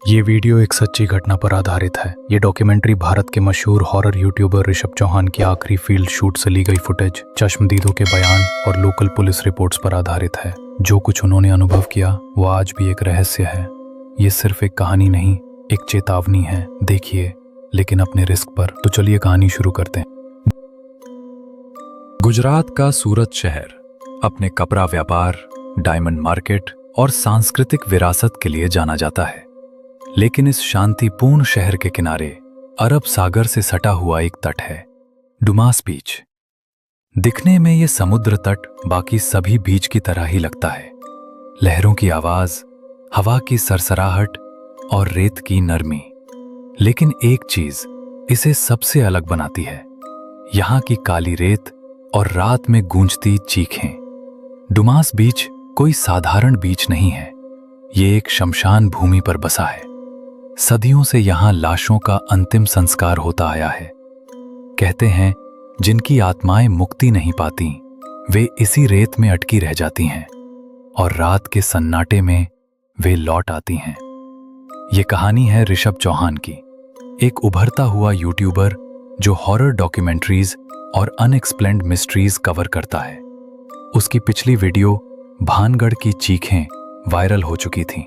ये वीडियो एक सच्ची घटना पर आधारित है। ये डॉक्यूमेंट्री भारत के मशहूर हॉरर यूट्यूबर ऋषभ चौहान की आखिरी फील्ड शूट से ली गई फुटेज, चश्मदीदों के बयान और लोकल पुलिस रिपोर्ट्स पर आधारित है। जो कुछ उन्होंने अनुभव किया वो आज भी एक रहस्य है। ये सिर्फ एक कहानी नहीं, एक चेतावनी है। देखिए, लेकिन अपने रिस्क पर। तो चलिए कहानी शुरू करते हैं। गुजरात का सूरत शहर अपने कपड़ा व्यापार, डायमंड मार्केट और सांस्कृतिक विरासत के लिए जाना जाता है। लेकिन इस शांतिपूर्ण शहर के किनारे अरब सागर से सटा हुआ एक तट है, डुमास बीच। दिखने में ये समुद्र तट बाकी सभी बीच की तरह ही लगता है। लहरों की आवाज, हवा की सरसराहट और रेत की नरमी। लेकिन एक चीज इसे सबसे अलग बनाती है, यहाँ की काली रेत और रात में गूंजती चीखें। डुमास बीच कोई साधारण बीच नहीं है, ये एक शमशान भूमि पर बसा है। सदियों से यहां लाशों का अंतिम संस्कार होता आया है। कहते हैं जिनकी आत्माएं मुक्ति नहीं पाती वे इसी रेत में अटकी रह जाती हैं और रात के सन्नाटे में वे लौट आती हैं। ये कहानी है ऋषभ चौहान की, एक उभरता हुआ यूट्यूबर जो हॉरर डॉक्यूमेंट्रीज और अनएक्सप्लेन्ड मिस्ट्रीज कवर करता है। उसकी पिछली वीडियो भानगढ़ की चीखें वायरल हो चुकी थीं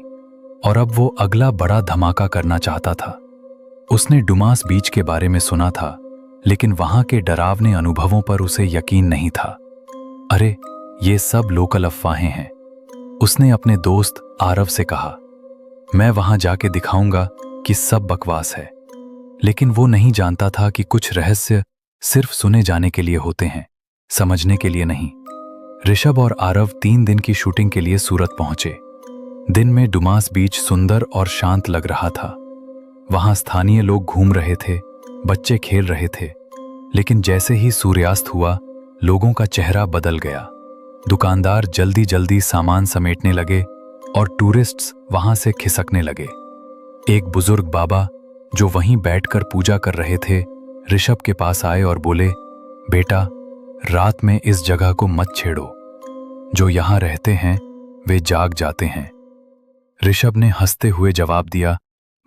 और अब वो अगला बड़ा धमाका करना चाहता था। उसने डुमास बीच के बारे में सुना था, लेकिन वहां के डरावने अनुभवों पर उसे यकीन नहीं था। अरे, ये सब लोकल अफवाहें हैं। उसने अपने दोस्त आरव से कहा, मैं वहां जाके दिखाऊंगा कि सब बकवास है। लेकिन वो नहीं जानता था कि कुछ रहस्य सिर्फ सुने जाने के लिए होते हैं, समझने के लिए नहीं। ऋषभ और आरव 3 दिन की शूटिंग के लिए सूरत पहुंचे। दिन में डुमास बीच सुंदर और शांत लग रहा था। वहां स्थानीय लोग घूम रहे थे, बच्चे खेल रहे थे। लेकिन जैसे ही सूर्यास्त हुआ, लोगों का चेहरा बदल गया। दुकानदार जल्दी जल्दी सामान समेटने लगे और टूरिस्ट्स वहां से खिसकने लगे। एक बुजुर्ग बाबा जो वहीं बैठकर पूजा कर रहे थे, ऋषभ के पास आए और बोले, बेटा, रात में इस जगह को मत छेड़ो। जो यहां रहते हैं वे जाग जाते हैं। ऋषभ ने हंसते हुए जवाब दिया,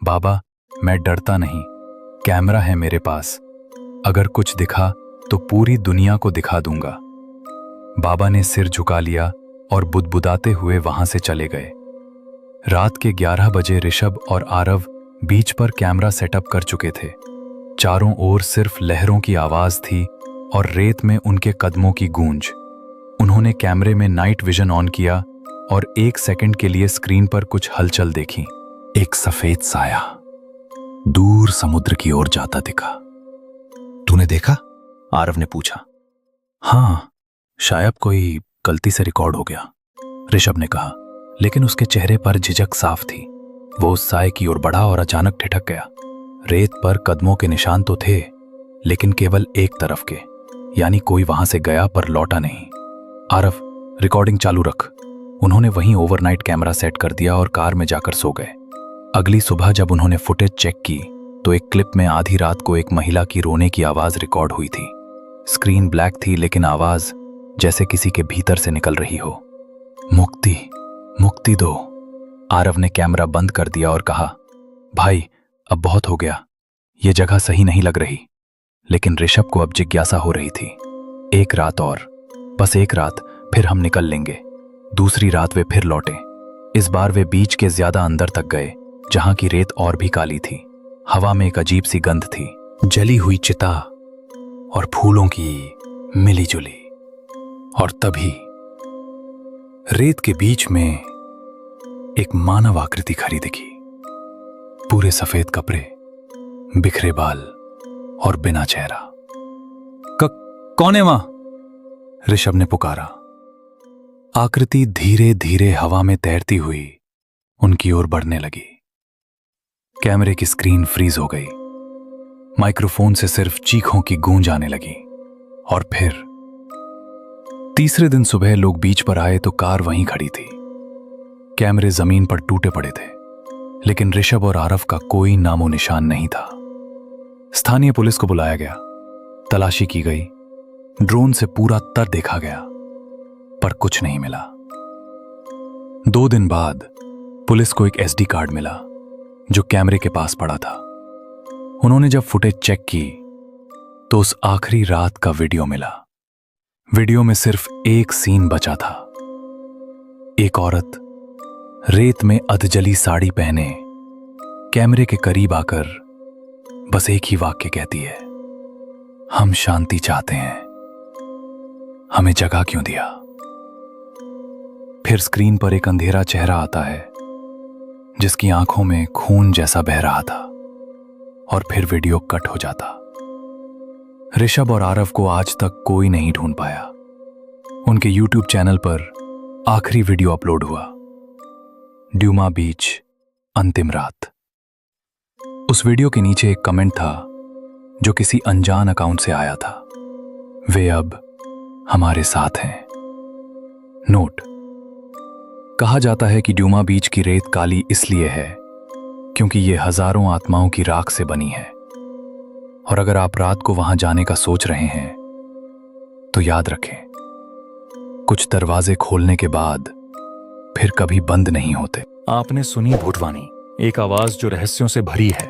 बाबा, मैं डरता नहीं, कैमरा है मेरे पास। अगर कुछ दिखा तो पूरी दुनिया को दिखा दूंगा। बाबा ने सिर झुका लिया और बुदबुदाते हुए वहां से चले गए। रात के 11 बजे ऋषभ और आरव बीच पर कैमरा सेटअप कर चुके थे। चारों ओर सिर्फ लहरों की आवाज थी और रेत में उनके कदमों की गूंज। उन्होंने कैमरे में नाइट विजन ऑन किया और 1 सेकंड के लिए स्क्रीन पर कुछ हलचल देखी। एक सफेद साया दूर समुद्र की ओर जाता दिखा। तूने देखा? आरव ने पूछा। हाँ, शायद कोई गलती से रिकॉर्ड हो गया, ऋषभ ने कहा। लेकिन उसके चेहरे पर झिझक साफ थी। वो उस साए की ओर बढ़ा और अचानक ठिठक गया। रेत पर कदमों के निशान तो थे, लेकिन केवल एक तरफ के, यानी कोई वहां से गया पर लौटा नहीं। आरव, रिकॉर्डिंग चालू रख। उन्होंने वहीं ओवरनाइट कैमरा सेट कर दिया और कार में जाकर सो गए। अगली सुबह जब उन्होंने फुटेज चेक की तो एक क्लिप में आधी रात को एक महिला की रोने की आवाज रिकॉर्ड हुई थी। स्क्रीन ब्लैक थी, लेकिन आवाज जैसे किसी के भीतर से निकल रही हो। मुक्ति, मुक्ति दो। आरव ने कैमरा बंद कर दिया और कहा, भाई, अब बहुत हो गया, ये जगह सही नहीं लग रही। लेकिन ऋषभ को अब जिज्ञासा हो रही थी। एक रात और, बस एक रात, फिर हम निकल लेंगे। दूसरी रात वे फिर लौटे। इस बार वे बीच के ज्यादा अंदर तक गए, जहां की रेत और भी काली थी। हवा में एक अजीब सी गंध थी, जली हुई चिता और फूलों की मिली जुली। और तभी रेत के बीच में एक मानव आकृति खड़ी दिखी। पूरे सफेद कपड़े, बिखरे बाल और बिना चेहरा। कौन है वहां? ऋषभ ने पुकारा। आकृति धीरे धीरे हवा में तैरती हुई उनकी ओर बढ़ने लगी। कैमरे की स्क्रीन फ्रीज हो गई। माइक्रोफोन से सिर्फ चीखों की गूंज आने लगी। और फिर तीसरे दिन सुबह लोग बीच पर आए तो कार वहीं खड़ी थी। कैमरे जमीन पर टूटे पड़े थे, लेकिन ऋषभ और आरव का कोई नामो निशान नहीं था। स्थानीय पुलिस को बुलाया गया, तलाशी की गई, ड्रोन से पूरा तट देखा गया, पर कुछ नहीं मिला। 2 दिन बाद पुलिस को एक एसडी कार्ड मिला। जो कैमरे के पास पड़ा था। उन्होंने जब फुटेज चेक की तो उस आखिरी रात का वीडियो मिला। वीडियो में सिर्फ एक सीन बचा था। एक औरत रेत में अधजली साड़ी पहने कैमरे के करीब आकर बस एक ही वाक्य कहती है, हम शांति चाहते हैं, हमें जगह क्यों दिया। फिर स्क्रीन पर एक अंधेरा चेहरा आता है जिसकी आंखों में खून जैसा बह रहा था और फिर वीडियो कट हो जाता। ऋषभ और आरव को आज तक कोई नहीं ढूंढ पाया। उनके YouTube चैनल पर आखिरी वीडियो अपलोड हुआ, ड्यूमा बीच अंतिम रात। उस वीडियो के नीचे एक कमेंट था जो किसी अनजान अकाउंट से आया था, वे अब हमारे साथ हैं। नोट: कहा जाता है कि ड्यूमा बीच की रेत काली इसलिए है क्योंकि ये हजारों आत्माओं की राख से बनी है। और अगर आप रात को वहां जाने का सोच रहे हैं तो याद रखें, कुछ दरवाजे खोलने के बाद फिर कभी बंद नहीं होते। आपने सुनी भूतवाणी, एक आवाज जो रहस्यों से भरी है।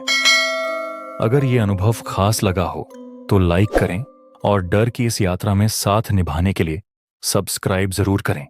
अगर ये अनुभव खास लगा हो तो लाइक करें और डर की इस यात्रा में साथ निभाने के लिए सब्सक्राइब जरूर करें।